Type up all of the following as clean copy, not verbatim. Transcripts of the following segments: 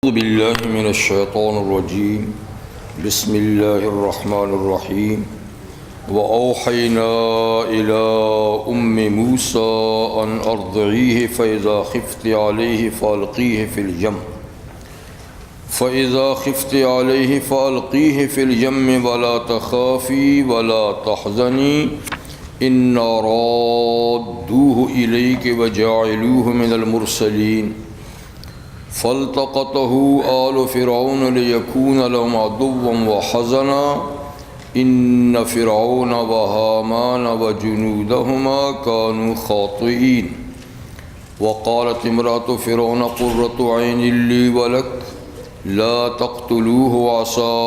اعوذ باللہ من الشیطان الرجیم بسم اللہ الرحمن الرحیم وَأَوْحَيْنَا إِلَىٰ أُمِّ مُوسَىٰ أَنْ أَرْضِعِيهِ فَإِذَا خِفْتِ عَلَيْهِ فَأَلْقِيهِ فِي الْيَمِّ وَلَا تَخَافِي وَلَا تَحْزَنِي إِنَّا رَادُّوهُ إِلَيْكِ وَجَاعِلُوهُ مِنَ الْمُرْسَلِينَ فَالْتَقَطَهُ آلُ فِرْعَوْنَ لِيَكُونَ لَهُمْ عَدُوًّا وَحَزَنًا إِنَّ فِرْعَوْنَ وَهَامَانَ وَجُنُودَهُمَا كَانُوا خَاطِئِينَ وَقَالَتِ امْرَأُ فِرْعَوْنَ قُرَّةُ عَيْنٍ لِّي وَلَكَ لَا تَقْتُلُوهُ عَسَىٰ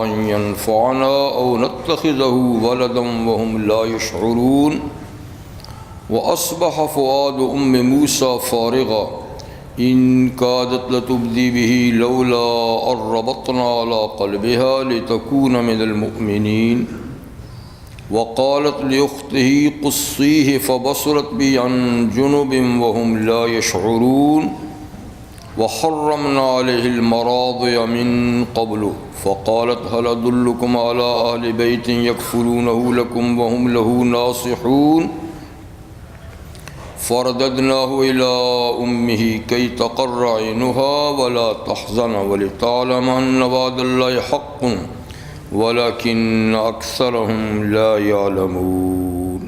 أَن يَنفَعَنَا أَوْ نَتَّخِذَهُ وَلَدًا وَهُمْ لَا يَشْعُرُونَ وَأَصْبَحَ فُؤَادُ أُمِّ مُوسَىٰ فَارِغًا إِن كَادَتْ لَتُبْدِي بِهِ لَوْلَا أَن رَّبَطْنَا عَلَىٰ قَلْبِهَا لِتَكُونَ مِنَ الْمُؤْمِنِينَ وَقَالَتْ لِأُخْتِهِ قُصِّيهِ فَبَصُرَتْ بِهِ عَن جُنُبٍ وَهُمْ لَا يَشْعُرُونَ وَحَرَّمْنَا عَلَيْهِ الْمَرَاضِعَ مِن قَبْلُ فَقَالَتْ هَلْ أَدُلُّكُمْ عَلَىٰ أَهْلِ بَيْتٍ يَكْفُلُونَهُ لَكُمْ وَهُمْ لَهُ نَاصِحُونَ فَرَدَدْنَاهُ إِلَىٰ أُمِّهِ كَيْ تَقَرَّ عَيْنُهَا وَلَا تَحْزَنَ وَلِتَعْلَمَ أَنَّ وَعْدَ اللَّهِ حَقٌّ وَلَكِنَّ أَكْثَرَهُمْ لَا يَعْلَمُونَ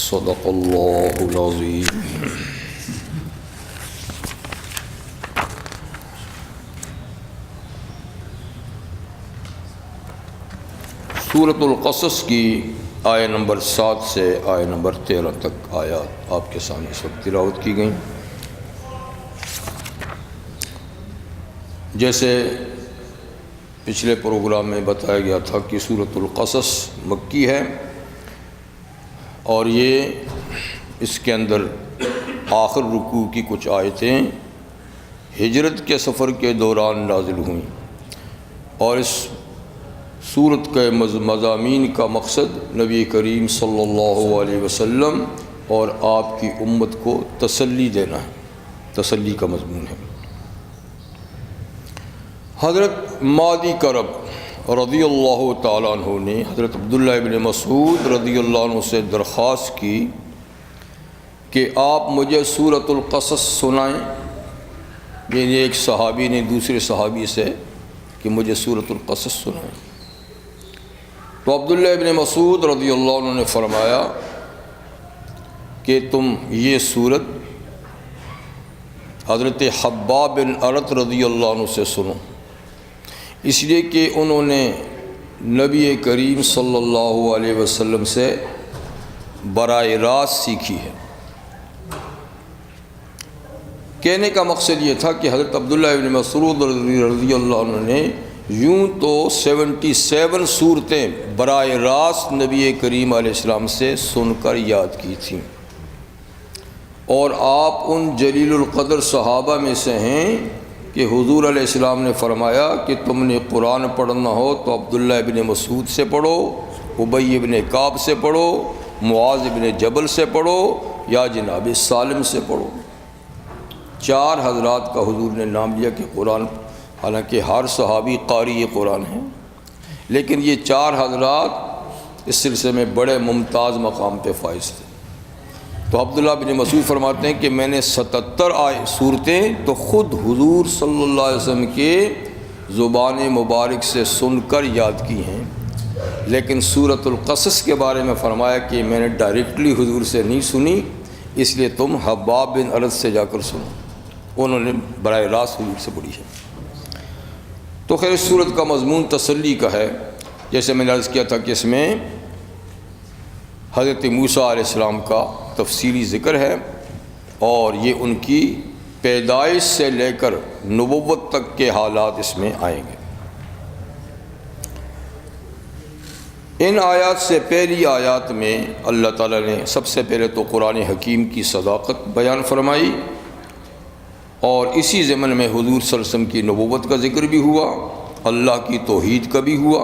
صدق اللہ العظیم۔ سورۃ القصص کی آیہ نمبر 7 سے آیہ نمبر 13 تک آیات آپ کے سامنے اس وقت تلاوت کی گئیں۔ جیسے پچھلے پروگرام میں بتایا گیا تھا کہ سورۃ القصص مکی ہے اور یہ اس کے اندر آخر رکوع کی کچھ آیتیں ہجرت کے سفر کے دوران نازل ہوئیں، اور اس سورت کے مضامین کا مقصد نبی کریم صلی اللہ علیہ وسلم اور آپ کی امت کو تسلی دینا ہے، تسلی کا مضمون ہے۔ حضرت مادی کرب رضی اللہ تعالیٰ عنہ نے حضرت عبداللہ ابن مسعود رضی اللہ عنہ سے درخواست کی کہ آپ مجھے سورۃ القصص سنائیں، یعنی ایک صحابی نے دوسرے صحابی سے کہ مجھے سورۃ القصص سنائیں۔ تو عبداللہ ابن مسعود رضی اللہ عنہ نے فرمایا کہ تم یہ سورت حضرت حباب بن ارت رضی اللہ عنہ سے سنو، اس لیے کہ انہوں نے نبی کریم صلی اللہ علیہ وسلم سے براہ راست سیکھی ہے۔ کہنے کا مقصد یہ تھا کہ حضرت عبداللہ ابن مسعود رضی اللہ عنہ نے یوں تو 77 صورتیں براہ راست نبی کریم علیہ السلام سے سن کر یاد کی تھیں، اور آپ ان جلیل القدر صحابہ میں سے ہیں کہ حضور علیہ السلام نے فرمایا کہ تم نے قرآن پڑھنا ہو تو عبداللہ ابن مسعود سے پڑھو، ابی ابن کعب سے پڑھو، معاذ ابن جبل سے پڑھو، یا جناب سالم سے پڑھو۔ 4 حضرات کا حضور نے نام لیا کہ قرآن، حالانکہ ہر صحابی قاری قرآن ہیں، لیکن یہ 4 حضرات اس سلسلے میں بڑے ممتاز مقام پہ فائز تھے۔ تو عبداللہ بن مسعود فرماتے ہیں کہ میں نے 77 صورتیں تو خود حضور صلی اللہ علیہ وسلم کے زبان مبارک سے سن کر یاد کی ہیں، لیکن سورۃ القصص کے بارے میں فرمایا کہ میں نے ڈائریکٹلی حضور سے نہیں سنی، اس لیے تم حباب بن ارت سے جا کر سنو، انہوں نے براہ راست حضور سے پڑھی ہے۔ تو خیر اس سورت کا مضمون تسلی کا ہے، جیسے میں نے عرض کیا تھا کہ اس میں حضرت موسیٰ علیہ السلام کا تفصیلی ذکر ہے، اور یہ ان کی پیدائش سے لے کر نبوت تک کے حالات اس میں آئیں گے۔ ان آیات سے پہلی آیات میں اللہ تعالیٰ نے سب سے پہلے تو قرآن حکیم کی صداقت بیان فرمائی، اور اسی ضمن میں حضور صلی اللہ علیہ وسلم کی نبوت کا ذکر بھی ہوا، اللہ کی توحید کا بھی ہوا،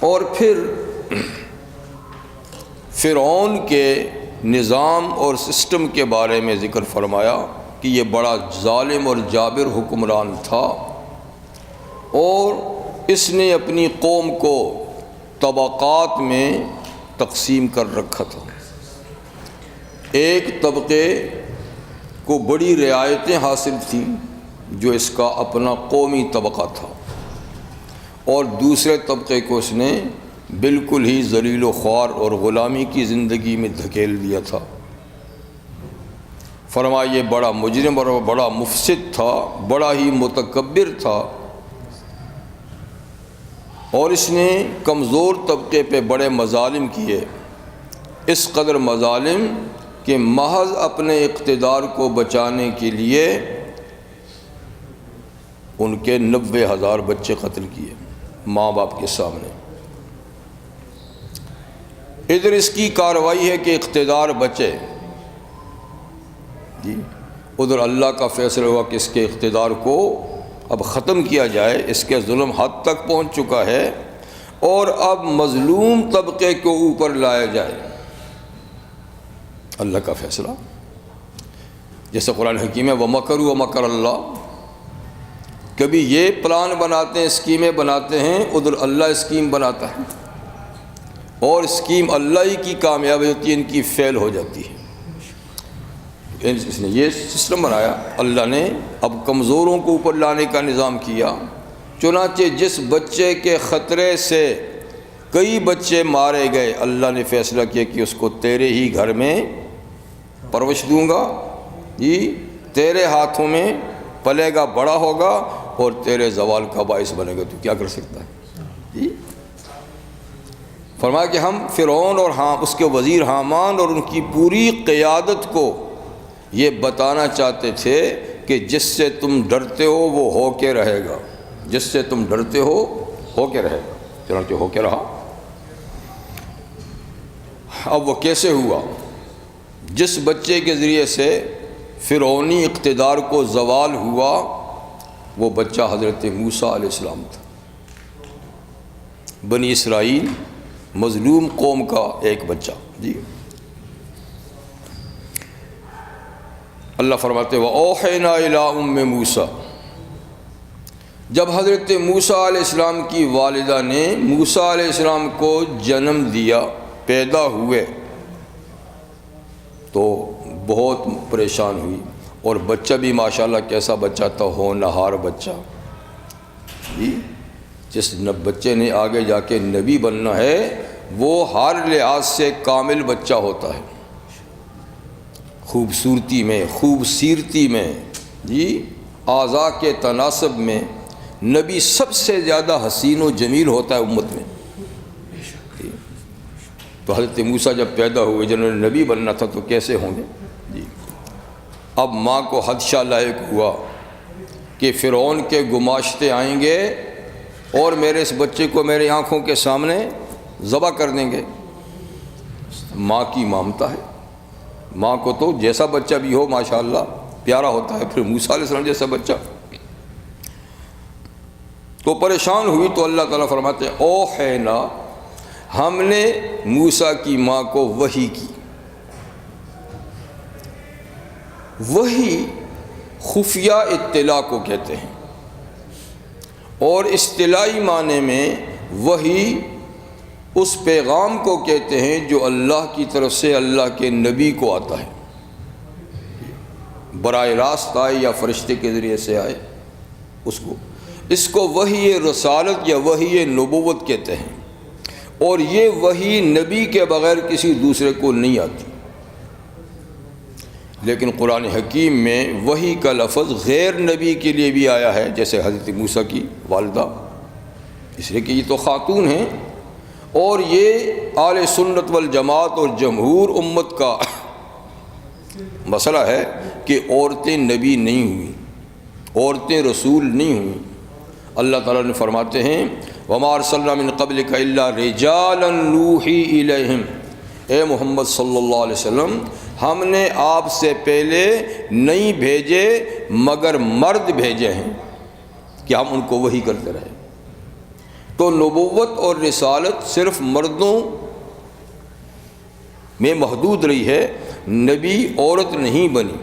اور پھر فرعون کے نظام اور سسٹم کے بارے میں ذکر فرمایا کہ کہ یہ بڑا ظالم اور جابر حکمران تھا، اور اس نے اپنی قوم کو طبقات میں تقسیم کر رکھا تھا۔ ایک طبقے کو بڑی رعایتیں حاصل تھیں جو اس کا اپنا قومی طبقہ تھا، اور دوسرے طبقے کو اس نے بالکل ہی ذلیل و خوار اور غلامی کی زندگی میں دھکیل دیا تھا۔ فرمایا یہ بڑا مجرم اور بڑا مفسد تھا، بڑا ہی متکبر تھا، اور اس نے کمزور طبقے پہ بڑے مظالم کیے، اس قدر مظالم کہ محض اپنے اقتدار کو بچانے کے لیے ان کے 90,000 بچے قتل کیے ماں باپ کے سامنے۔ ادھر اس کی کارروائی ہے کہ اقتدار بچے، جی ادھر اللہ کا فیصلہ ہوا کہ اس کے اقتدار کو اب ختم کیا جائے، اس کے ظلم حد تک پہنچ چکا ہے، اور اب مظلوم طبقے کو اوپر لایا جائے۔ اللہ کا فیصلہ، جیسے قرآن حکیم ہے وَمَكَرُوا وَمَكَرَ اللَّهُ، کبھی یہ پلان بناتے ہیں، اسکیمیں بناتے ہیں، ادھر اللہ اسکیم بناتا ہے، اور اسکیم اللہ ہی کی کامیابی ہوتی ہے، ان کی فیل ہو جاتی ہے۔ اس نے یہ سسٹم بنایا اللہ نے، اب کمزوروں کو اوپر لانے کا نظام کیا، چنانچہ جس بچے کے خطرے سے کئی بچے مارے گئے، اللہ نے فیصلہ کیا کہ اس کو تیرے ہی گھر میں پرورش دوں گا، جی تیرے ہاتھوں میں پلے گا، بڑا ہوگا، اور تیرے زوال کا باعث بنے گا، تو کیا کر سکتا ہے؟ جی فرمایا کہ ہم فرعون اور اس کے وزیر حامان اور ان کی پوری قیادت کو یہ بتانا چاہتے تھے کہ جس سے تم ڈرتے ہو وہ ہو کے رہے گا، جس سے تم ڈرتے ہو کے رہے گا، چنانچہ ہو کے رہا۔ اب وہ کیسے ہوا؟ جس بچے کے ذریعے سے فرعونی اقتدار کو زوال ہوا، وہ بچہ حضرت موسیٰ علیہ السلام تھا، بنی اسرائیل مظلوم قوم کا ایک بچہ۔ جی اللہ فرماتے وَأَوْحَيْنَا إِلَىٰ أُمِّ مُوسَىٰ، جب حضرت موسیٰ علیہ السلام کی والدہ نے موسیٰ علیہ السلام کو جنم دیا، پیدا ہوئے، تو بہت پریشان ہوئی، اور بچہ بھی ماشاءاللہ کیسا بچہ تھا، ہونہار بچہ، جی جس بچے نے آگے جا کے نبی بننا ہے وہ ہر لحاظ سے کامل بچہ ہوتا ہے، خوبصورتی میں، خوبصیرتی میں، جی اعضاء کے تناسب میں نبی سب سے زیادہ حسین و جمیل ہوتا ہے امت میں۔ تو حضرت موسیٰ جب پیدا ہوئے، جنہوں نے نبی بننا تھا، تو کیسے ہوں گے؟ جی اب ماں کو خدشہ لاحق ہوا کہ فرعون کے گماشتے آئیں گے اور میرے اس بچے کو میری آنکھوں کے سامنے ذبح کر دیں گے۔ ماں کی ممتا ہے، ماں کو تو جیسا بچہ بھی ہو ماشاءاللہ پیارا ہوتا ہے، پھر موسیٰ علیہ السلام جیسا بچہ۔ تو پریشان ہوئی، تو اللہ تعالیٰ فرماتے ہیں اوحینا، ہم نے موسیٰ کی ماں کو وحی کی۔ وحی خفیہ اطلاع کو کہتے ہیں، اور اصطلاحی معنی میں وحی اس پیغام کو کہتے ہیں جو اللہ کی طرف سے اللہ کے نبی کو آتا ہے، براہ راست آئے یا فرشتے کے ذریعے سے آئے، اس کو وحی رسالت یا وحی نبوت کہتے ہیں، اور یہ وحی نبی کے بغیر کسی دوسرے کو نہیں آتی۔ لیکن قرآن حکیم میں وحی کا لفظ غیر نبی کے لیے بھی آیا ہے، جیسے حضرت موسیٰ کی والدہ، اس لیے کہ یہ تو خاتون ہیں، اور یہ اہل سنت والجماعت اور جمہور امت کا مسئلہ ہے کہ عورتیں نبی نہیں ہوئیں، عورتیں رسول نہیں ہوئیں۔ اللہ تعالیٰ نے فرماتے ہیں وَمَا أَرْسَلْنَا مِن قَبْلِكَ إِلَّا رِجَالًا نُوحِي إِلَيْهِمْ، اے محمد صلی اللہ علیہ وسلم، ہم نے آپ سے پہلے نہیں بھیجے مگر مرد بھیجے ہیں کہ ہم ان کو وحی کرتے رہے۔ تو نبوت اور رسالت صرف مردوں میں محدود رہی ہے، نبی عورت نہیں بنی۔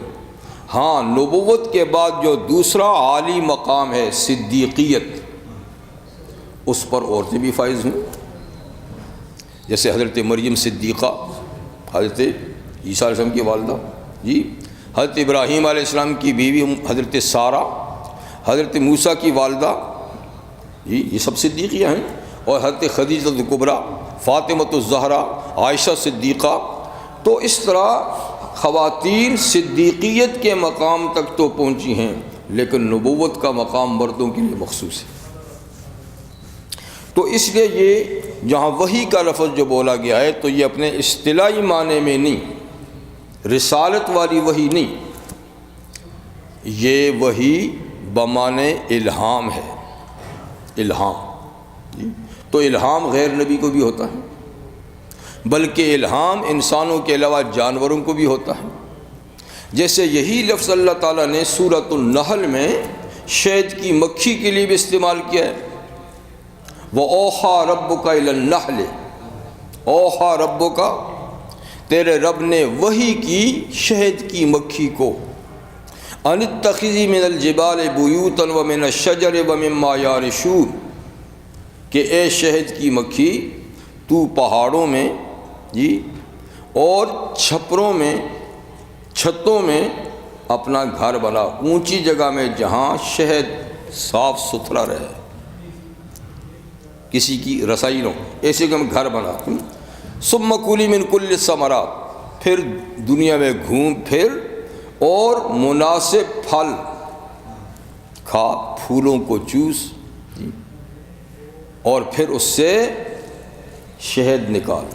ہاں نبوت کے بعد جو دوسرا عالی مقام ہے صدیقیت، اس پر عورتیں بھی فائز ہوں، جیسے حضرت مریم صدیقہ، حضرت عیسیٰ علیہ السلام کی والدہ، جی حضرت ابراہیم علیہ السلام کی بیوی حضرت سارہ، حضرت موسیٰ کی والدہ، جی یہ سب صدیقیہ ہیں، اور حضرت خدیجہ الکبریٰ، فاطمۃ الزہرا، عائشہ صدیقہ۔ تو اس طرح خواتین صدیقیت کے مقام تک تو پہنچی ہیں، لیکن نبوت کا مقام مردوں کے لیے مخصوص ہے۔ تو اس لیے یہ جہاں وحی کا لفظ جو بولا گیا ہے تو یہ اپنے اصطلاحی معنی میں نہیں، رسالت والی وحی نہیں، یہ وحی بمعنی الہام ہے، الہام۔ تو الہام غیر نبی کو بھی ہوتا ہے، بلکہ الہام انسانوں کے علاوہ جانوروں کو بھی ہوتا ہے۔ جیسے یہی لفظ اللہ تعالیٰ نے سورۃ النحل میں شہد کی مکھی کے لیے بھی استعمال کیا ہے، وَأَوْحَىٰ رَبُّكَ إِلَى النَّحْلِ، اوحیٰ ربک، تیرے رب نے وحی کی شہد کی مکھی کو، ان اتخذی من الجبال بیوتا ومن الشجر ومما یعرشون، کہ اے شہد کی مکھی تو پہاڑوں میں جی اور چھپروں میں، چھتوں میں اپنا گھر بنا، اونچی جگہ میں جہاں شہد صاف ستھرا رہے، کسی کی رسائی نہ ہو، ایسے کہ گھر بنا۔ ثم کلی من کل الثمرات، پھر دنیا میں گھوم پھر اور مناسب پھل کھا، پھولوں کو چوس، اور پھر اس سے شہد نکال،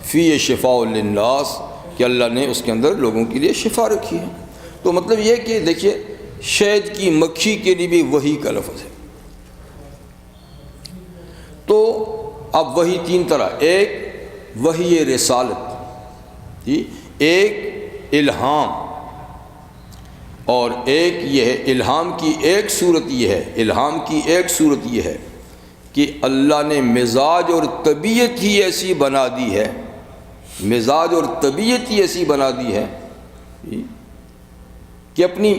فی شفاء للناس، کہ اللہ نے اس کے اندر لوگوں کے لیے شفا رکھی ہے۔ تو مطلب یہ کہ دیکھیے شہد کی مکھی کے لیے بھی وحی کا لفظ ہے۔ تو اب وحی تین طرح، ایک وحی رسالت، جی ایک الہام، اور ایک یہ ہے الہام کی ایک صورت یہ ہے، الہام کی ایک صورت یہ ہے کہ اللہ نے مزاج اور طبیعت ہی ایسی بنا دی ہے، مزاج اور طبیعت ہی ایسی بنا دی ہے کہ اپنی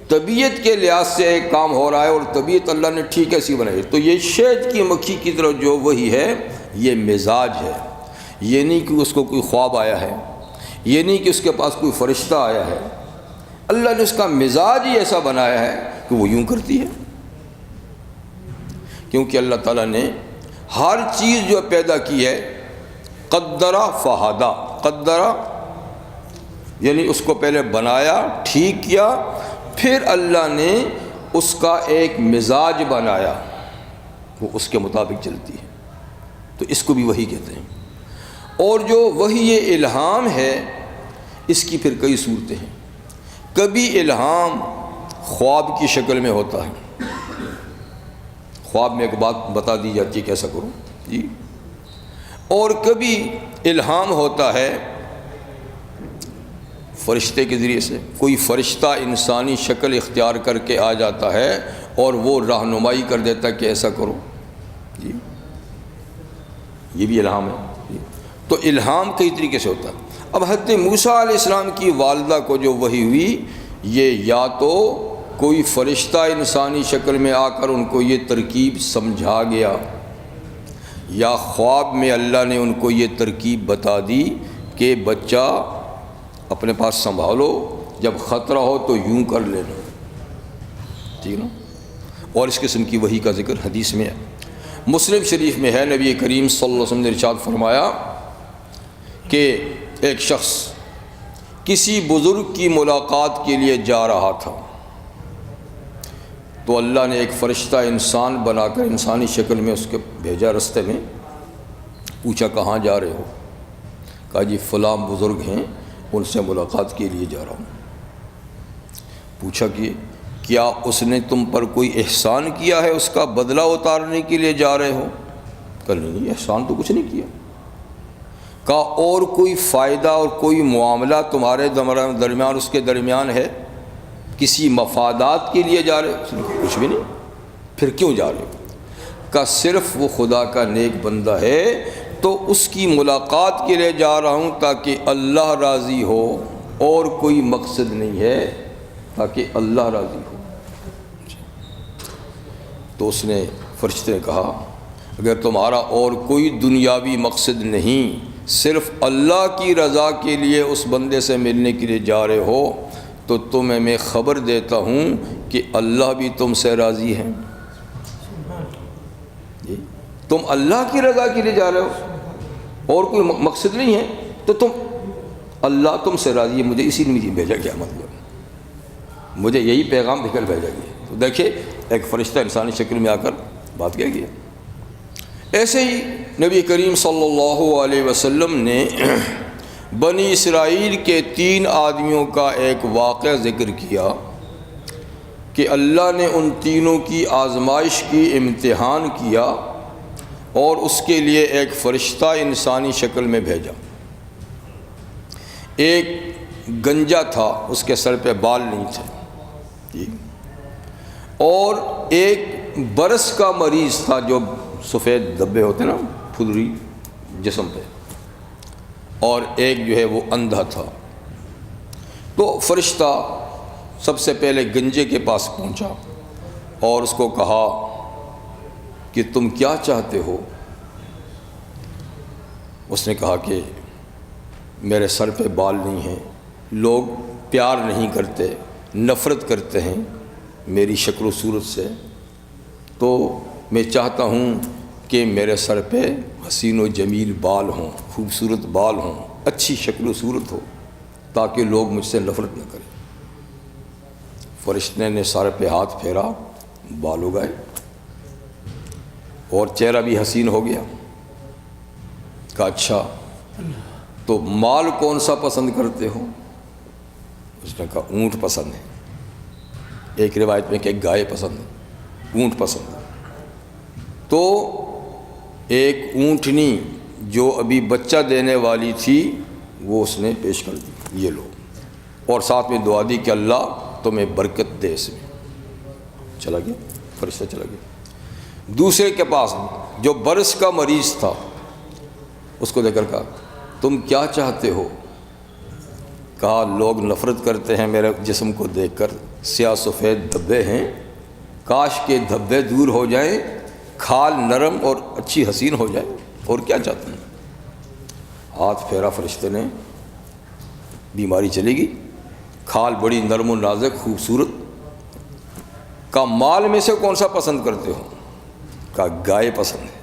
طبیعت کے لحاظ سے ایک کام ہو رہا ہے، اور طبیعت اللہ نے ٹھیک ایسی بنائی ہے۔ تو یہ شہد کی مکھی کی طرف جو وہی ہے یہ مزاج ہے، یہ نہیں کہ اس کو کوئی خواب آیا ہے، یہ نہیں کہ اس کے پاس کوئی فرشتہ آیا ہے، اللہ نے اس کا مزاج ہی ایسا بنایا ہے کہ وہ یوں کرتی ہے۔ کیونکہ اللہ تعالیٰ نے ہر چیز جو پیدا کی ہے قدر فہدا، قدر یعنی اس کو پہلے بنایا، ٹھیک کیا، پھر اللہ نے اس کا ایک مزاج بنایا، وہ اس کے مطابق چلتی ہے، تو اس کو بھی وحی کہتے ہیں۔ اور جو وحی الہام ہے اس کی پھر کئی صورتیں ہیں۔ کبھی الہام خواب کی شکل میں ہوتا ہے، خواب میں ایک بات بتا دی جاتی ہے کہ ایسا کرو جی، اور کبھی الہام ہوتا ہے فرشتے کے ذریعے سے، کوئی فرشتہ انسانی شکل اختیار کر کے آ جاتا ہے اور وہ رہنمائی کر دیتا ہے کہ ایسا کرو جی، یہ بھی الہام ہے جی۔ تو الہام کئی طریقے سے ہوتا ہے۔ اب حضرت موسیٰ علیہ السلام کی والدہ کو جو وحی ہوئی، یہ یا تو کوئی فرشتہ انسانی شکل میں آ کر ان کو یہ ترکیب سمجھا گیا، یا خواب میں اللہ نے ان کو یہ ترکیب بتا دی کہ بچہ اپنے پاس سنبھالو، جب خطرہ ہو تو یوں کر لینا، ٹھیک نا۔ اور اس قسم کی وحی کا ذکر حدیث میں ہے، مسلم شریف میں ہے، نبی کریم صلی اللہ علیہ وسلم نے ارشاد فرمایا کہ ایک شخص کسی بزرگ کی ملاقات کے لیے جا رہا تھا، تو اللہ نے ایک فرشتہ انسان بنا کر انسانی شکل میں اس کے بھیجا رستے میں، پوچھا کہاں جا رہے ہو؟ کہا جی فلاں بزرگ ہیں، ان سے ملاقات کے لیے جا رہا ہوں۔ پوچھا کہ کیا اس نے تم پر کوئی احسان کیا ہے، اس کا بدلہ اتارنے کے لیے جا رہے ہو؟ کہا نہیں، احسان تو کچھ نہیں کیا۔ کہا اور کوئی فائدہ اور کوئی معاملہ تمہارے درمیان اس کے درمیان ہے، کسی مفادات کے لیے جا رہے ہو؟ کچھ بھی نہیں، پھر کیوں جا رہے ہو؟ کہا صرف وہ خدا کا نیک بندہ ہے تو اس کی ملاقات کے لیے جا رہا ہوں تاکہ اللہ راضی ہو، اور کوئی مقصد نہیں ہے۔ تاکہ اللہ راضی ہو۔ تو اس نے فرشتے نے کہا اگر تمہارا اور کوئی دنیاوی مقصد نہیں، صرف اللہ کی رضا کے لیے اس بندے سے ملنے کے لیے جا رہے ہو، تو تمہیں میں خبر دیتا ہوں کہ اللہ بھی تم سے راضی ہے۔ تم اللہ کی رضا کے لیے جا رہے ہو اور کوئی مقصد نہیں ہے، تو اللہ تم سے راضی ہے، مجھے اسی لیے بھیجا گیا، مطلب مجھے یہی پیغام دے کر بھیجا گیا۔ تو دیکھیں ایک فرشتہ انسانی شکل میں آ کر بات کہہ گیا۔ ایسے ہی نبی کریم صلی اللہ علیہ وسلم نے بنی اسرائیل کے 3 آدمیوں کا ایک واقعہ ذکر کیا کہ اللہ نے ان تینوں کی آزمائش کی، امتحان کیا اور اس کے لیے ایک فرشتہ انسانی شکل میں بھیجا۔ ایک گنجا تھا، اس کے سر پہ بال نہیں تھے، اور ایک برس کا مریض تھا، جو سفید دھبے ہوتے نا پھدری جسم پہ، اور ایک جو ہے وہ اندھا تھا۔ تو فرشتہ سب سے پہلے گنجے کے پاس پہنچا اور اس کو کہا کہ تم کیا چاہتے ہو؟ اس نے کہا کہ میرے سر پہ بال نہیں ہیں، لوگ پیار نہیں کرتے، نفرت کرتے ہیں میری شکل و صورت سے، تو میں چاہتا ہوں کہ میرے سر پہ حسین و جمیل بال ہوں، خوبصورت بال ہوں، اچھی شکل و صورت ہو، تاکہ لوگ مجھ سے نفرت نہ کریں۔ فرشتے نے سر پہ ہاتھ پھیرا، بال اگائے اور چہرہ بھی حسین ہو گیا۔ کہا اچھا تو مال کون سا پسند کرتے ہو؟ اس نے کہا اونٹ پسند ہے۔ ایک روایت میں کہ گائے پسند ہے، اونٹ پسند ہے۔ تو ایک اونٹنی جو ابھی بچہ دینے والی تھی وہ اس نے پیش کر دی، یہ لو، اور ساتھ میں دعا دی کہ اللہ تمہیں برکت دے اس میں۔ چلا گیا فرشتہ، چلا گیا۔ دوسرے کے پاس جو برس کا مریض تھا، اس کو دیکھ کر کہا تم کیا چاہتے ہو؟ کہا لوگ نفرت کرتے ہیں میرے جسم کو دیکھ کر، سیاہ سفید دھبے ہیں، کاش کے دھبے دور ہو جائیں، کھال نرم اور اچھی حسین ہو جائے، اور کیا چاہتے ہیں؟ ہاتھ پھیرا فرشتے نے، بیماری چلے گی، کھال بڑی نرم و نازک خوبصورت۔ کہا مال میں سے کون سا پسند کرتے ہو؟ کہا گائے پسند ہے۔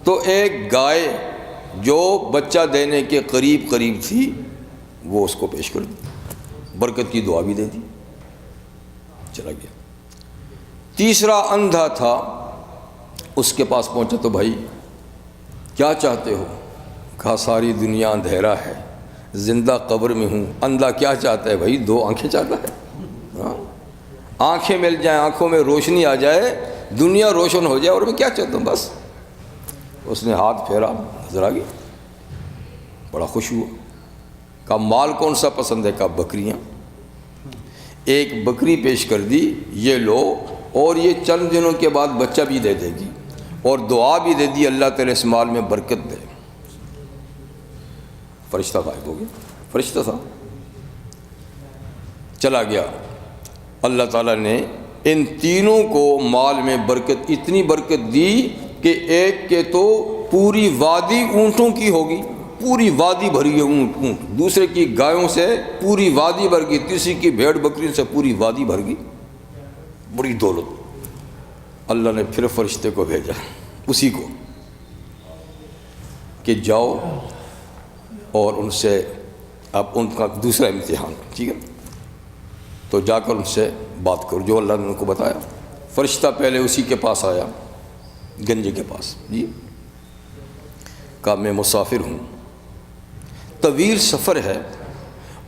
تو ایک گائے جو بچہ دینے کے قریب تھی وہ اس کو پیش کر دی، برکت کی دعا بھی دے دی، چلا گیا۔ تیسرا اندھا تھا، اس کے پاس پہنچا تو بھائی کیا چاہتے ہو؟ کہا ساری دنیا اندھیرا ہے، زندہ قبر میں ہوں، اندھا کیا چاہتا ہے بھائی؟ 2 آنکھیں چاہتا ہے، آنکھیں مل جائیں، آنکھوں میں روشنی آ جائے، دنیا روشن ہو جائے، اور میں کیا چاہتا ہوں بس۔ اس نے ہاتھ پھیرا، نظر آ گئی، بڑا خوش ہوا۔ کہا مال کون سا پسند ہے؟ کہا بکریاں۔ ایک بکری پیش کر دی، یہ لو، اور یہ چند دنوں کے بعد بچہ بھی دے دے گی، اور دعا بھی دے دی اللہ تعالی اس مال میں برکت دے۔ فرشتہ غائب ہو گیا، فرشتہ تھا، چلا گیا۔ اللہ تعالیٰ نے ان تینوں کو مال میں برکت، اتنی برکت دی کہ ایک کے تو پوری وادی اونٹوں کی ہوگی، پوری وادی بھری ہے اونٹ، دوسرے کی گایوں سے پوری وادی بھر گئی، تیسری کی بھیڑ بکری سے پوری وادی بھر گئی، بڑی دولت۔ اللہ نے پھر فرشتے کو بھیجا اسی کو کہ جاؤ اور ان سے اب ان کا دوسرا امتحان، ٹھیک ہے، تو جا کر ان سے بات کرو جو اللہ نے ان کو بتایا۔ فرشتہ پہلے اسی کے پاس آیا، گنجے کے پاس، جی کہا میں مسافر ہوں، طویل سفر ہے،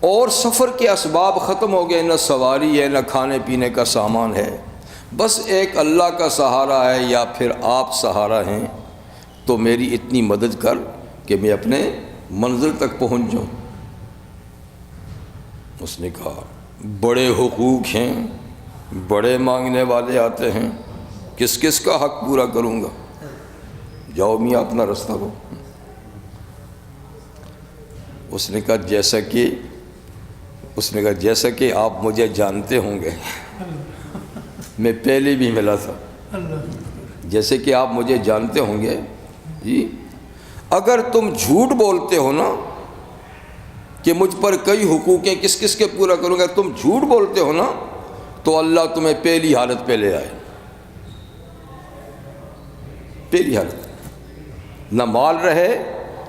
اور سفر کے اسباب ختم ہو گئے، نہ سواری ہے، نہ کھانے پینے کا سامان ہے، بس ایک اللہ کا سہارا ہے یا پھر آپ سہارا ہیں، تو میری اتنی مدد کر کہ میں اپنے منزل تک پہنچ جاؤں۔ اس نے کہا بڑے حقوق ہیں، بڑے مانگنے والے آتے ہیں، کس کس کا حق پورا کروں گا، جاؤ میاں اپنا رستہ کو۔ اس نے کہا جیسا کہ اس نے کہا جیسا کہ آپ مجھے جانتے ہوں گے میں پہلے بھی ملا تھا، جیسے کہ آپ مجھے جانتے ہوں گے جی، اگر تم جھوٹ بولتے ہو نا کہ مجھ پر کئی حقوقیں کس کس کے پورا کروں گا، تم جھوٹ بولتے ہو نا تو اللہ تمہیں پہلی حالت پہ لے آئے، پہلی حالت، نہ مال رہے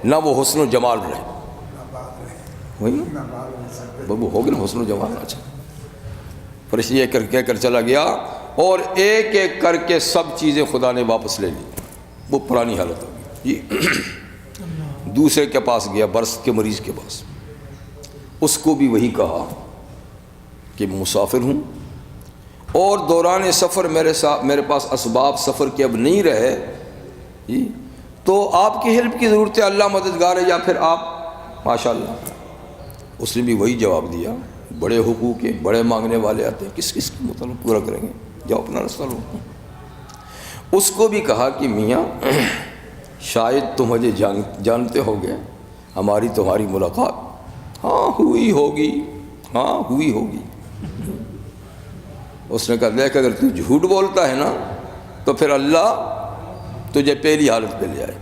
نہ وہ حسن و جمال رہے، وہی نا بابو ہو گیا نا حسن و جمال۔ اچھا فرشتے یہ کہہ کر چلا گیا اور ایک ایک کر کے سب چیزیں خدا نے واپس لے لی، وہ پرانی حالت ہوگی جی۔ دوسرے کے پاس گیا، برس کے مریض کے پاس، اس کو بھی وہی کہا کہ مسافر ہوں اور دوران سفر میرے پاس اسباب سفر کے اب نہیں رہے جی، تو آپ کی ہیلپ کی ضرورت ہے، اللہ مددگار ہے، یا پھر آپ ماشاءاللہ۔ اس نے بھی وہی جواب دیا، بڑے حقوق ہیں، بڑے مانگنے والے آتے ہیں، کس کس کا مطلب پورا کریں گے، جاؤ اپنا رستہ لو۔ اس کو بھی کہا کہ میاں شاید تم مجھے جانتے ہوگے، ہماری تمہاری ملاقات ہاں ہوئی ہوگی، ہاں ہوئی ہوگی۔ اس نے کہا دیکھ اگر تو جھوٹ بولتا ہے نا تو پھر اللہ تجھے پہلی حالت پہ لے آئے۔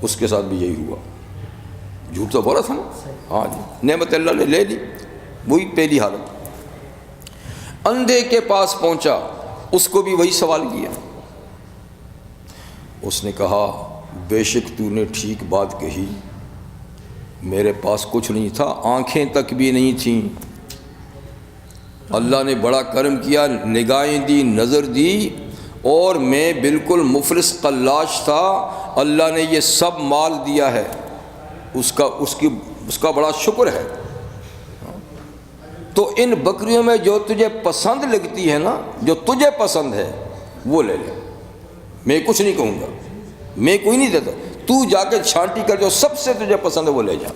اس کے ساتھ بھی یہی ہوا، جھوٹ تو بولا تھا نا، ہاں جی، نعمت اللہ نے لے لی، وہی پہلی حالت۔ اندھے کے پاس پہنچا، اس کو بھی وہی سوال کیا، اس نے کہا بے شک تو نے ٹھیک بات کہی، میرے پاس کچھ نہیں تھا، آنکھیں تک بھی نہیں تھیں، اللہ نے بڑا کرم کیا، نگاہیں دی، نظر دی، اور میں بالکل مفلس قلاش تھا، اللہ نے یہ سب مال دیا ہے، اس کا بڑا شکر ہے۔ تو ان بکریوں میں جو تجھے پسند لگتی ہے نا، جو تجھے پسند ہے وہ لے لے، میں کچھ نہیں کہوں گا، میں کوئی نہیں دیتا، تو جا کے چھانٹی کر جو سب سے تجھے پسند ہے وہ لے جا۔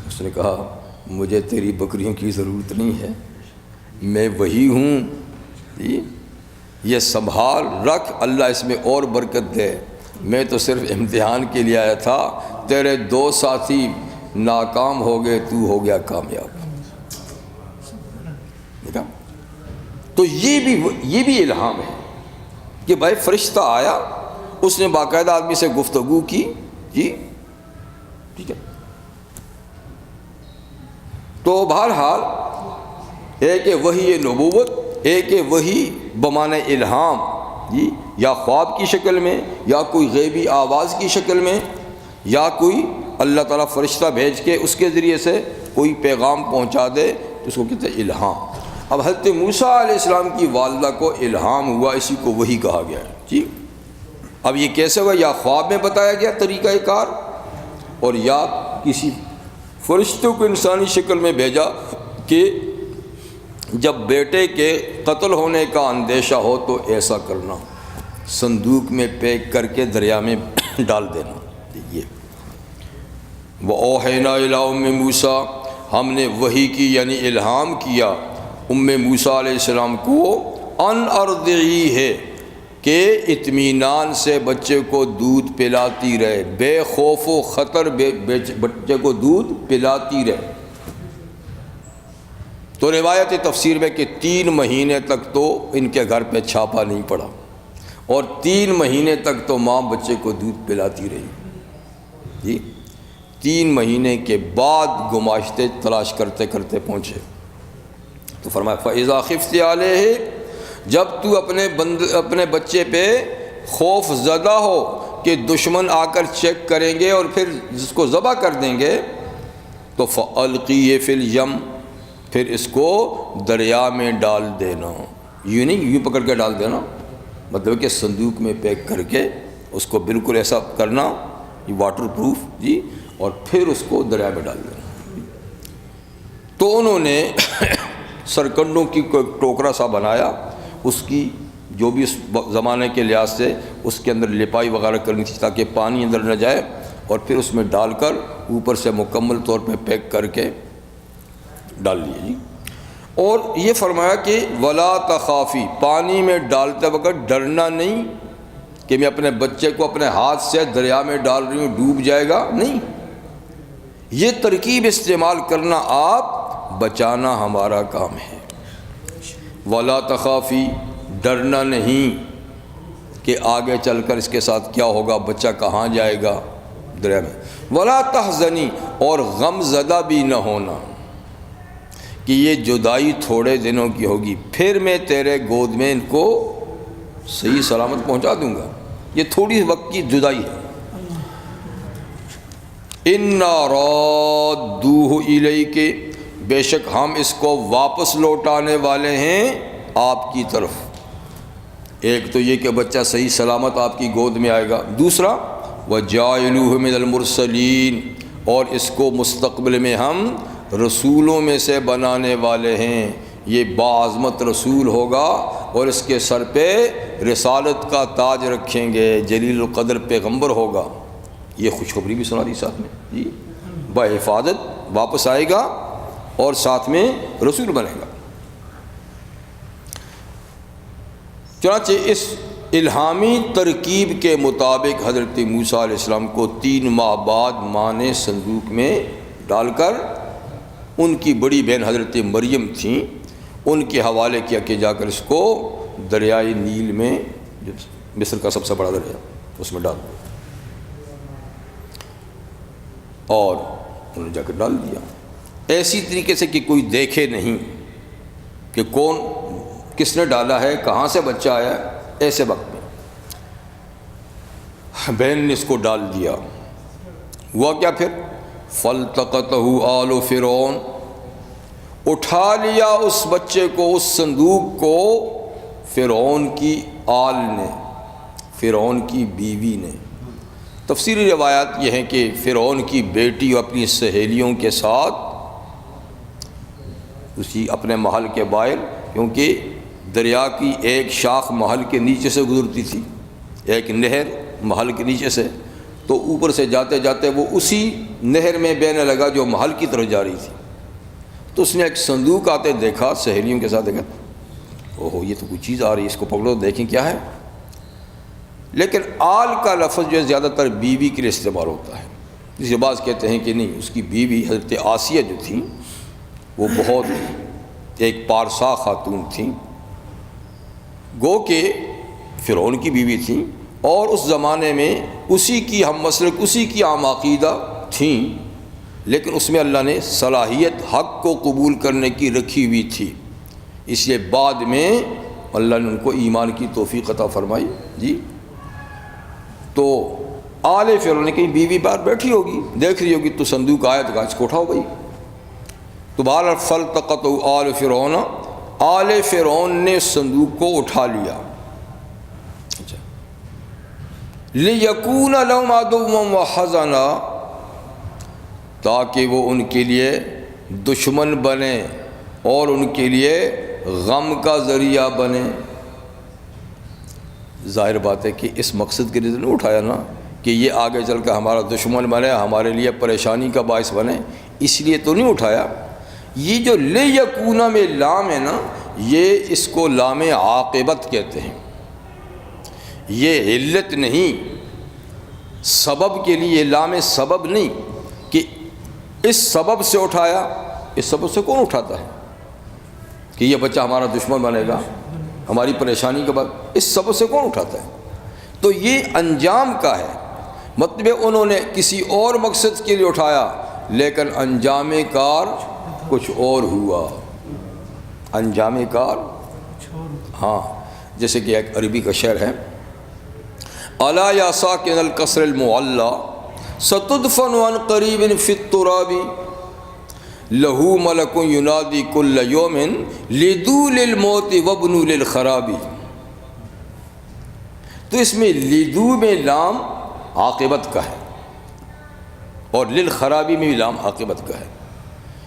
اس نے کہا مجھے تیری بکریوں کی ضرورت نہیں ہے، میں وہی ہوں جی، یہ سنبھال رکھ، اللہ اس میں اور برکت دے، میں تو صرف امتحان کے لیے آیا تھا، تیرے دو ساتھی ناکام ہو گئے، تو ہو گیا کامیاب۔ دیکھا؟ تو یہ بھی الہام ہے کہ بھائی فرشتہ آیا، اس نے باقاعدہ آدمی سے گفتگو کی جی، ٹھیک ہے۔ تو بہرحال ایک ہے وحی نبوت، ایک ہے وحی بمعنی الہام جی، یا خواب کی شکل میں، یا کوئی غیبی آواز کی شکل میں، یا کوئی اللہ تعالیٰ فرشتہ بھیج کے اس کے ذریعے سے کوئی پیغام پہنچا دے، تو اس کو کہتے ہیں الہام۔ اب حضرت موسیٰ علیہ السلام کی والدہ کو الہام ہوا، اسی کو وحی کہا گیا ہے جی۔ اب یہ کیسے ہوا؟ یا خواب میں بتایا گیا طریقہ کار، اور یا کسی فرشتوں کو انسانی شکل میں بھیجا کہ جب بیٹے کے قتل ہونے کا اندیشہ ہو تو ایسا کرنا، صندوق میں پیک کر کے دریا میں ڈال دینا۔ یہ وَأَوْحَيْنَا إِلَىٰ أُمِّ مُوسَىٰ، ہم نے وحی کی یعنی الہام کیا موسیٰ علیہ السلام کو، ان ارضعیہ ہے کہ اطمینان سے بچے کو دودھ پلاتی رہے، بے خوف و خطر بچے کو دودھ پلاتی رہے۔ تو روایت تفسیر میں کہ 3 مہینے تک تو ان کے گھر پہ چھاپا نہیں پڑا، اور 3 مہینے تک تو ماں بچے کو دودھ پلاتی رہی جی۔ 3 مہینے کے بعد گماشتے تلاش کرتے کرتے پہنچے تو فرمایا فَإِذَا خِفْتِ عَلَيْهِ، جب تو اپنے بچے پہ خوف زدہ ہو کہ دشمن آ کر چیک کریں گے اور پھر جس کو ذبح کر دیں گے، تو فَأَلْقِيهِ فِي الْيَمِّ، پھر اس کو دریا میں ڈال دینا، یوں نہیں یوں پکڑ کے ڈال دینا، مطلب کہ صندوق میں پیک کر کے اس کو بالکل ایسا کرنا، یہ واٹر پروف جی، اور پھر اس کو دریا میں ڈال دینا۔ تو انہوں نے سرکنڈوں کی کوئی ٹوکرا سا بنایا، اس کی جو بھی اس زمانے کے لحاظ سے اس کے اندر لپائی وغیرہ کرنی تھی تاکہ پانی اندر نہ جائے، اور پھر اس میں ڈال کر اوپر سے مکمل طور پہ پیک کر کے ڈال لیے جی۔ اور یہ فرمایا کہ ولا تخافی، پانی میں ڈالتے وقت ڈرنا نہیں کہ میں اپنے بچے کو اپنے ہاتھ سے دریا میں ڈال رہی ہوں ڈوب جائے گا، نہیں، یہ ترکیب استعمال کرنا آپ، بچانا ہمارا کام ہے۔ ولا تخافی، ڈرنا نہیں کہ آگے چل کر اس کے ساتھ کیا ہوگا، بچہ کہاں جائے گا دریا میں۔ ولا تحزنی، اور غم زدہ بھی نہ ہونا کہ یہ جدائی تھوڑے دنوں کی ہوگی، پھر میں تیرے گود میں ان کو صحیح سلامت پہنچا دوں گا، یہ تھوڑی وقت کی جدائی ہے۔ اِنَّا رَادُّوهُ إِلَيْكَ، بے شک ہم اس کو واپس لوٹانے والے ہیں آپ کی طرف۔ ایک تو یہ کہ بچہ صحیح سلامت آپ کی گود میں آئے گا، دوسرا وَجَاعِلُوهُ مِنَ الْمُرْسَلِينَ، اور اس کو مستقبل میں ہم رسولوں میں سے بنانے والے ہیں۔ یہ باعظمت رسول ہوگا اور اس کے سر پہ رسالت کا تاج رکھیں گے، جلیل القدر پیغمبر ہوگا۔ یہ خوشخبری بھی سنا دی ساتھ میں جی، بحفاظت واپس آئے گا اور ساتھ میں رسول بنے گا۔ چنانچہ اس الہامی ترکیب کے مطابق حضرت موسیٰ علیہ السلام کو 3 ماہ بعد ماں نے صندوق میں ڈال کر، ان کی بڑی بہن حضرت مریم تھیں، ان کے حوالے کیا کہ جا کر اس کو دریائے نیل میں، جو مصر کا سب سے بڑا دریا، اس میں ڈال دیا، اور انہوں نے جا کر ڈال دیا ایسی طریقے سے کہ کوئی دیکھے نہیں کہ کون کس نے ڈالا ہے، کہاں سے بچہ آیا ہے۔ ایسے وقت میں بہن نے اس کو ڈال دیا، ہوا کیا پھر؟ فَالْتَقَطَهُ آلُ فِرْعَوْنَ، اٹھا لیا اس بچے کو، اس صندوق کو فرعون کی آل نے، فرعون کی بیوی نے۔ تفسیری روایات یہ ہیں کہ فرعون کی بیٹی اپنی سہیلیوں کے ساتھ اسی اپنے محل کے باہر، کیونکہ دریا کی ایک شاخ محل کے نیچے سے گزرتی تھی، ایک نہر محل کے نیچے سے، تو اوپر سے جاتے جاتے وہ اسی نہر میں بہنے لگا جو محل کی طرف جا رہی تھی۔ تو اس نے ایک صندوق آتے دیکھا، سہیلیوں کے ساتھ دیکھا، اوہ یہ تو کوئی چیز آ رہی ہے، اس کو پکڑو دیکھیں کیا ہے۔ لیکن آل کا لفظ جو ہے زیادہ تر بیوی کے لیے استعمال ہوتا ہے، جس کے بعض کہتے ہیں کہ نہیں، اس کی بیوی حضرت آسیہ جو تھیں وہ بہت ایک پارسا خاتون تھیں، گو کہ فرعون کی بیوی تھیں، اور اس زمانے میں اسی کی ہم مسلک، اسی کی عام عقیدہ تھیں، لیکن اس میں اللہ نے صلاحیت حق کو قبول کرنے کی رکھی ہوئی تھی، اس لیے بعد میں اللہ نے ان کو ایمان کی توفیق عطا فرمائی جی۔ تو آل فرعون نے کہیں بیوی بار بیٹھی ہوگی، دیکھ رہی ہوگی، تو صندوق آیا تو اس کو اٹھاؤ گئی، تو بہرحال فَالْتَقَطَهُ آلُ فِرْعَوْنَ، آل فرعون نے صندوق کو اٹھا لیا، لِيَكُونَ لَهُمْ عَدُوًّا وَحَزَنًا، تاکہ وہ ان کے لیے دشمن بنے اور ان کے لیے غم کا ذریعہ بنے۔ ظاہر بات ہے کہ اس مقصد کے لیے نہیں اٹھایا نا، کہ یہ آگے چل کر ہمارا دشمن بنے، ہمارے لیے پریشانی کا باعث بنے، اس لیے تو نہیں اٹھایا۔ یہ جو لِيَكُونَ میں لام ہے نا، یہ اس کو لام عاقبت کہتے ہیں، یہ علت نہیں، سبب کے لیے لام سبب نہیں کہ اس سبب سے اٹھایا۔ اس سبب سے کون اٹھاتا ہے کہ یہ بچہ ہمارا دشمن بنے گا، ہماری پریشانی کے بعد، اس سبب سے کون اٹھاتا ہے؟ تو یہ انجام کا ہے، مطلب انہوں نے کسی اور مقصد کے لیے اٹھایا، لیکن انجام کار کچھ اور ہوا، انجام کار ہاں، جیسے کہ ایک عربی کا شعر ہے، الا یا ساکن القصر المعلی ستدفن عن قریب فی التراب لہو ملک ینادی کل یوم لدول الموت وابن للخراب۔ تو اس میں لدو میں لام عاقبت کا ہے اور للخرابی میں بھی لام عاقبت کا ہے،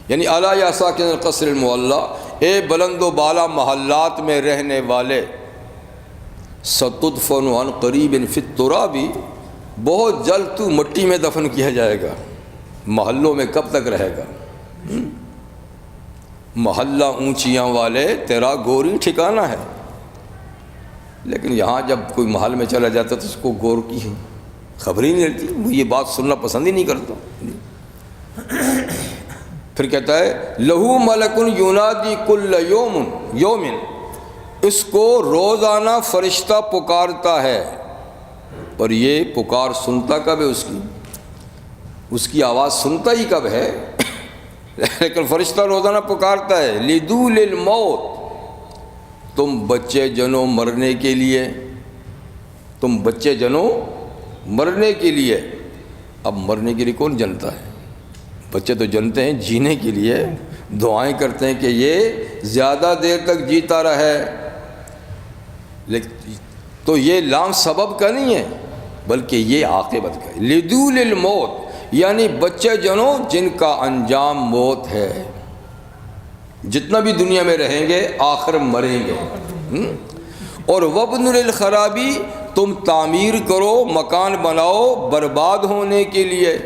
یعنی الا یا ساکن القصر المعلی، اے بلند و بالا محلات میں رہنے والے، ستدفن عن قریب فی التراب، بہت جلد تو مٹی میں دفن کیا جائے گا، محلوں میں کب تک رہے گا؟ محلہ اونچیاں والے تیرا گوری ٹھکانہ ہے، لیکن یہاں جب کوئی محل میں چلا جاتا تو اس کو گور کی خبر ہی نہیں رہتی، وہ یہ بات سننا پسند ہی نہیں کرتا۔ پھر کہتا ہے لہو ملک ینادی کل یومن، اس کو روزانہ فرشتہ پکارتا ہے، اور یہ پکار سنتا کب ہے؟ اس کی آواز سنتا ہی کب ہے؟ لیکن فرشتہ روزانہ پکارتا ہے لدول الموت، تم بچے جنو مرنے کے لیے، تم بچے جنو مرنے کے لیے۔ اب مرنے کے لیے کون جنتا ہے؟ بچے تو جنتے ہیں جینے کے لیے، دعائیں کرتے ہیں کہ یہ زیادہ دیر تک جیتا رہے، لیکن تو یہ لام سبب کا نہیں ہے بلکہ یہ عاقبت کا ہے۔ لدول الموت یعنی بچے جنو جن کا انجام موت ہے، جتنا بھی دنیا میں رہیں گے آخر مریں گے۔ اور وابن للخرابی، تم تعمیر کرو، مکان بناؤ برباد ہونے کے لیے،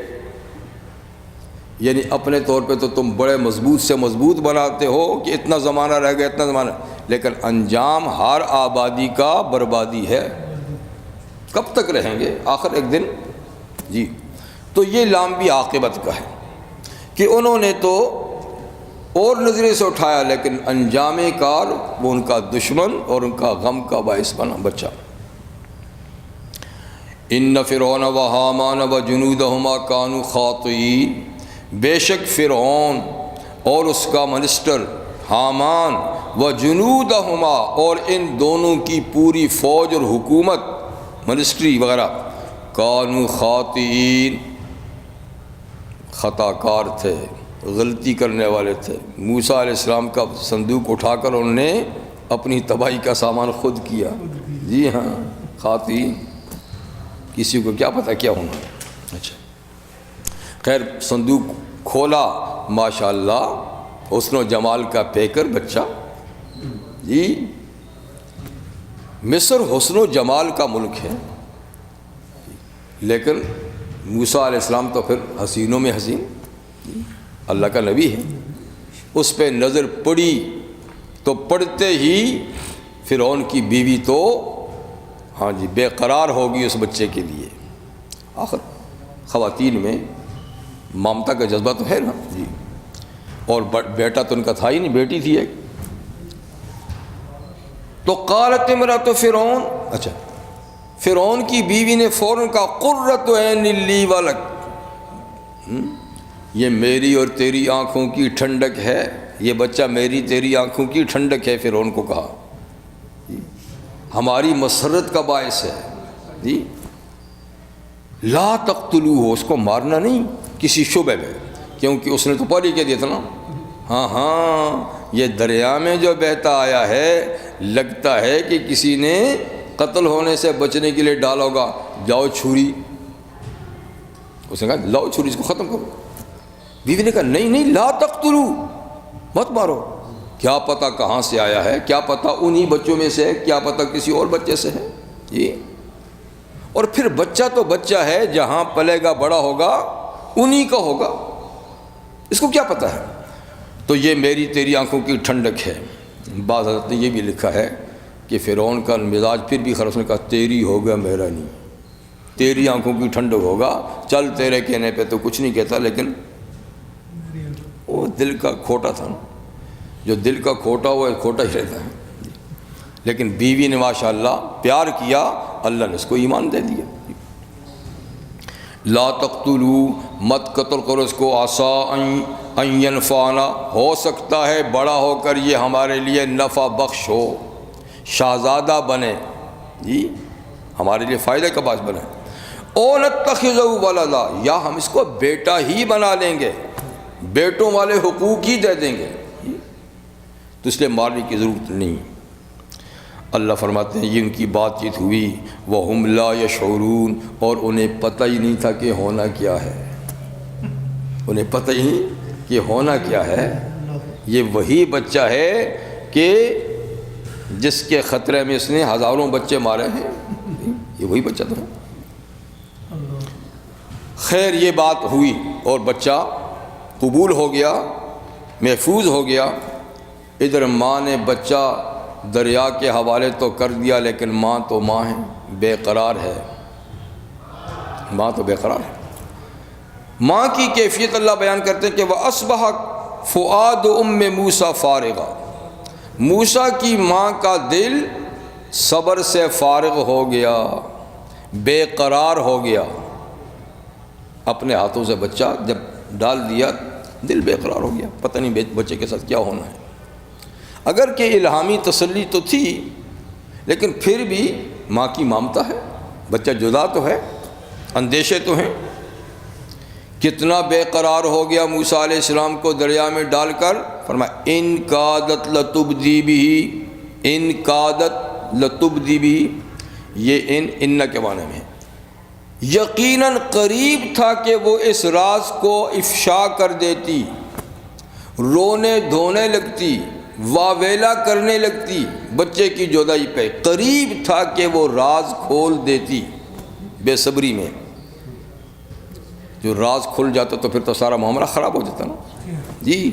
یعنی اپنے طور پہ تو تم بڑے مضبوط سے مضبوط بناتے ہو کہ اتنا زمانہ رہ گیا اتنا زمانہ، لیکن انجام ہر آبادی کا بربادی ہے، کب تک رہیں گے آخر ایک دن۔ جی تو یہ لام بھی عاقبت کا ہے کہ انہوں نے تو اور نظرے سے اٹھایا لیکن انجام کار وہ ان کا دشمن اور ان کا غم کا باعث بنا بچہ۔ ان فرعون و حامان و جنودہما کانوا خاطئین، بے شک فرعون اور اس کا منسٹر حامان و جنودہما اور ان دونوں کی پوری فوج اور حکومت منسٹری وغیرہ کانوا خاطئین، خطا کار تھے، غلطی کرنے والے تھے۔ موسیٰ علیہ السلام کا صندوق اٹھا کر انہوں نے اپنی تباہی کا سامان خود کیا۔ جی ہاں، خاطئین، کسی کو کیا پتہ کیا ہونا ہے۔ اچھا خیر، صندوق کھولا، ماشاءاللہ حسن و جمال کا پیکر بچہ۔ جی مصر حسن و جمال کا ملک ہے، لیکن موسیٰ علیہ السلام تو پھر حسینوں میں حسین، اللہ کا نبی ہے، اس پہ نظر پڑی تو پڑتے ہی فرعون کی بیوی تو ہاں جی بے قرار ہوگی اس بچے کے لیے۔ آخر خواتین میں ممتا کا جذبہ تو ہے نا جی، اور بیٹا تو ان کا تھا ہی نہیں، بیٹی تھی ایک۔ تو قالت امرأۃ فرعون، اچھا فرعون کی بیوی نے فوراً کہا قرۃ عین لی ولک، یہ میری اور تیری آنکھوں کی ٹھنڈک ہے، یہ بچہ میری تیری آنکھوں کی ٹھنڈک ہے۔ فرعون کو کہا ہماری مسرت کا باعث ہے جی، لا تقتلوہ، اس کو مارنا نہیں کسی شبہ میں، کیونکہ اس نے تو پہلے کہہ دیا تھا نا ہاں یہ دریا میں جو بہتا آیا ہے لگتا ہے کہ کسی نے قتل ہونے سے بچنے کے لیے ڈالا ہوگا، جاؤ چھری، اس نے کہا لاؤ چھری، اس کو ختم کرو۔ بیوی نے کہا نہیں لا تقتلو، مت مارو، کیا پتہ کہاں سے آیا ہے، کیا پتہ انہی بچوں میں سے ہے، کیا پتہ کسی اور بچے سے ہے جی۔ اور پھر بچہ تو بچہ ہے، جہاں پلے گا بڑا ہوگا انہی کا ہوگا، اس کو کیا پتہ ہے۔ تو یہ میری تیری آنکھوں کی ٹھنڈک ہے۔ بعض حضرت نے یہ بھی لکھا ہے کہ فرعون کا مزاج پھر بھی خراب، نے کہا تیری ہوگا میرا نہیں، تیری آنکھوں کی ٹھنڈک ہوگا، چل تیرے کہنے پہ تو کچھ نہیں کہتا، لیکن وہ دل کا کھوٹا تھا نا، جو دل کا کھوٹا ہوا ہے کھوٹا ہی رہتا ہے۔ لیکن بیوی نے ماشاءاللہ پیار کیا، اللہ نے اس کو ایمان دے دیا۔ لا تقتلوا، مت قتل کرو اس کو، عسیٰ ان ینفعنا، ہو سکتا ہے بڑا ہو کر یہ ہمارے لیے نفع بخش ہو، شہزادہ بنے جی، ہمارے لیے فائدہ کا باعث بنے، او نتخذہ ولدا، یا ہم اس کو بیٹا ہی بنا لیں گے، بیٹوں والے حقوق ہی دے دیں گے، تو اس لیے مارنے کی ضرورت نہیں۔ اللہ فرماتے ہیں یہ ان کی بات چیت ہوئی، وَهُمْ لَا يَشْعُرُونَ، اور انہیں پتہ ہی نہیں تھا کہ ہونا کیا ہے، انہیں پتہ ہی نہیں کہ ہونا کیا ہے۔ یہ وہی بچہ ہے کہ جس کے خطرے میں اس نے ہزاروں بچے مارے ہیں، یہ وہی بچہ تو ہے۔ خیر یہ بات ہوئی اور بچہ قبول ہو گیا، محفوظ ہو گیا۔ ادھر ماں نے بچہ دریا کے حوالے تو کر دیا، لیکن ماں تو ماں ہے، بے قرار ہے، ماں تو بے قرار ہے۔ ماں کی کیفیت اللہ بیان کرتے ہیں کہ وَأَصْبَحَ فؤاد ام موسیٰ فارغہ، موسیٰ کی ماں کا دل صبر سے فارغ ہو گیا، بے قرار ہو گیا۔ اپنے ہاتھوں سے بچہ جب ڈال دیا دل بے قرار ہو گیا، پتہ نہیں بچے کے ساتھ کیا ہونا ہے۔ اگر کہ الہامی تسلی تو تھی لیکن پھر بھی ماں کی ممتا ہے، بچہ جدا تو ہے، اندیشے تو ہیں۔ کتنا بے قرار ہو گیا موسیٰ علیہ السلام کو دریا میں ڈال کر، فرمایا ان کادت لتبدی بھی، ان کادت لتبدی بھی، یہ ان کے معنی میں یقیناً قریب تھا کہ وہ اس راز کو افشا کر دیتی، رونے دھونے لگتی، واویلا کرنے لگتی بچے کی جدائی پہ، قریب تھا کہ وہ راز کھول دیتی بے صبری میں۔ جو راز کھل جاتا تو پھر تو سارا معاملہ خراب ہو جاتا نا جی،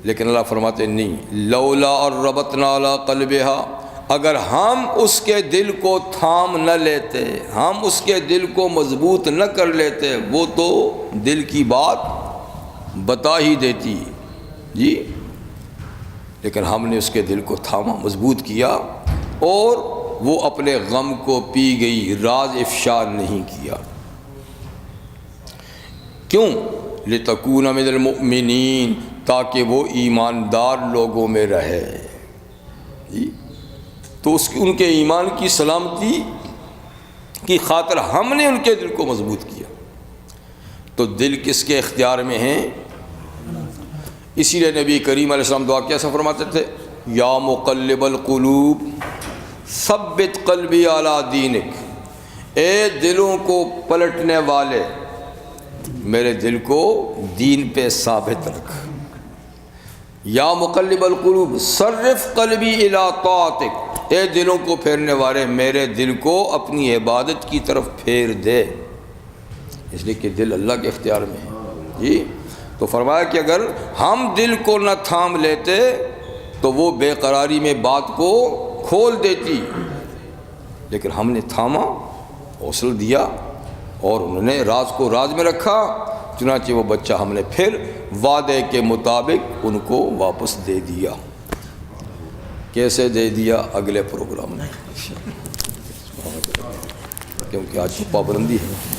لیکن اللہ فرماتے نہیں، لولا اور ربطنا علی قلبہا، اگر ہم اس کے دل کو تھام نہ لیتے، ہم اس کے دل کو مضبوط نہ کر لیتے، وہ تو دل کی بات بتا ہی دیتی جی، لیکن ہم نے اس کے دل کو تھاما، مضبوط کیا، اور وہ اپنے غم کو پی گئی، راز افشا نہیں کیا۔ کیوں؟ لِتَكُونَ مِنَ الْمُؤْمِنِينَ، تاکہ وہ ایماندار لوگوں میں رہے جی، تو ان کے ایمان کی سلامتی کی خاطر ہم نے ان کے دل کو مضبوط کیا۔ تو دل کس کے اختیار میں ہیں؟ اسی لیے نبی کریم علیہ السلام دعا کیسا فرماتے تھے؟ یا مقلب القلوب ثبت قلبی علی دینک، اے دلوں کو پلٹنے والے میرے دل کو دین پہ ثابت رکھ۔ یا مقلب القلوب صرف قلبی الی طاعتک، اے دلوں کو پھیرنے والے میرے دل کو اپنی عبادت کی طرف پھیر دے، اس لیے کہ دل اللہ کے اختیار میں ہے جی۔ تو فرمایا کہ اگر ہم دل کو نہ تھام لیتے تو وہ بے قراری میں بات کو کھول دیتی، لیکن ہم نے تھاما، حوصلہ دیا، اور انہوں نے راز کو راز میں رکھا، چنانچہ وہ بچہ ہم نے پھر وعدے کے مطابق ان کو واپس دے دیا۔ کیسے دے دیا؟ اگلے پروگرام میں، کیونکہ آج تو پابندی ہے۔